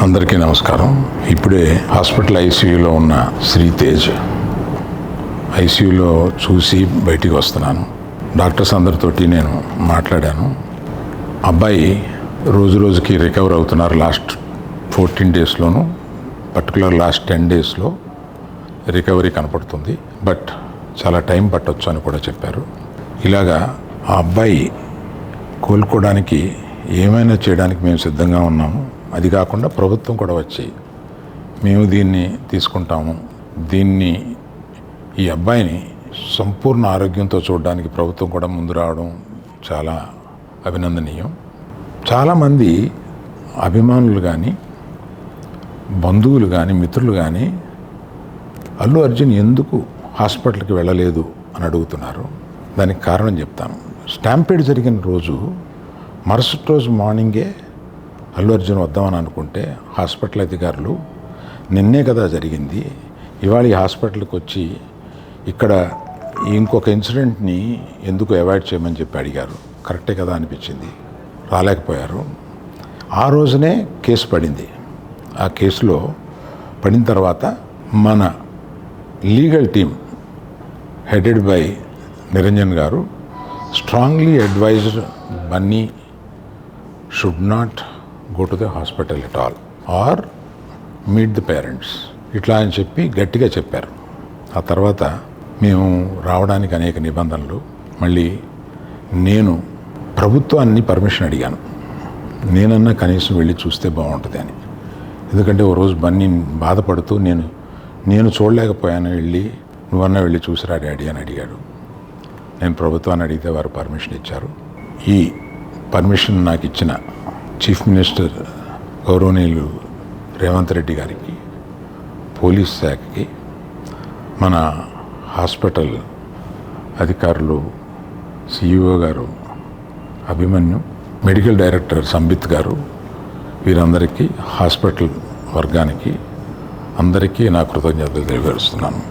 అందరికీ నమస్కారం. ఇప్పుడే హాస్పిటల్ ఐసీయూలో ఉన్న శ్రీతేజ్ ఐసీయూలో చూసి బయటికి వస్తున్నాను. డాక్టర్స్ అందరితోటి నేను మాట్లాడాను. అబ్బాయి రోజు రోజుకి రికవర్ అవుతున్నారు. లాస్ట్ 14 డేస్లోనూ పర్టికులర్ లాస్ట్ 10 డేస్లో రికవరీ కనపడుతుంది. బట్ చాలా టైం పట్టొచ్చు అని కూడా చెప్పారు. ఇలాగా ఆ అబ్బాయి కోలుకోవడానికి ఏమైనా చేయడానికి మేము సిద్ధంగా ఉన్నాము. అది కాకుండా ప్రభుత్వం కూడా వచ్చి మేము దీన్ని తీసుకుంటాము, ఈ అబ్బాయిని సంపూర్ణ ఆరోగ్యంతో చూడడానికి ప్రభుత్వం కూడా ముందు రావడం చాలా అభినందనీయం. చాలామంది అభిమానులు కానీ, బంధువులు కానీ, మిత్రులు కానీ అల్లు అర్జున్ ఎందుకు హాస్పిటల్కి వెళ్ళలేదు అని అడుగుతున్నారు. దానికి కారణం చెప్తాను. స్టాంపేడ్ జరిగిన రోజు మరుసటి రోజు మార్నింగే అల్లు అర్జున్ వద్దామని అనుకుంటే హాస్పిటల్ అధికారులు నిన్నే కదా జరిగింది, ఇవాళ ఈ హాస్పిటల్కి వచ్చి ఇక్కడ ఇంకొక ఇన్సిడెంట్ని ఎందుకు అవాయిడ్ చేయమని చెప్పి అడిగారు. కరెక్టే కదా అనిపించింది. రాలేకపోయారు. ఆ రోజునే కేసు పడింది. ఆ కేసులో పడిన తర్వాత మన legal team headed by Niranjan garu strongly advised Bunny should not go to the hospital at all or meet the parents ఇట్లా అని చెప్పి గట్టిగా చెప్పారు. ఆ తర్వాత మేము రావడానికి అనేక నిబంధనలు, మళ్ళీ నేను ప్రభుత్వాన్ని పర్మిషన్ అడిగాను. నేనన్నా కనీసం వెళ్ళి చూస్తే బాగుంటుంది అని. ఎందుకంటే ఓ రోజు బన్నీ బాధపడుతూ నేను చూడలేకపోయాను, నువ్వన్నా వెళ్ళి చూసిరా డాడీ అని అడిగాడు. నేను ప్రభుత్వాన్ని అడిగితే వారు పర్మిషన్ ఇచ్చారు. ఈ పర్మిషన్ నాకు ఇచ్చిన చీఫ్ మినిస్టర్ గౌరవనీయులు రేవంత్ రెడ్డి గారికి, పోలీస్ శాఖకి, మన హాస్పిటల్ అధికారులు, సిఇఓ గారు అభిమన్యు, మెడికల్ డైరెక్టర్ సంబిత్ గారు, వీరందరికీ, హాస్పిటల్ వర్గానికి అందరికీ నా కృతజ్ఞతలు తెలియజేస్తున్నాను.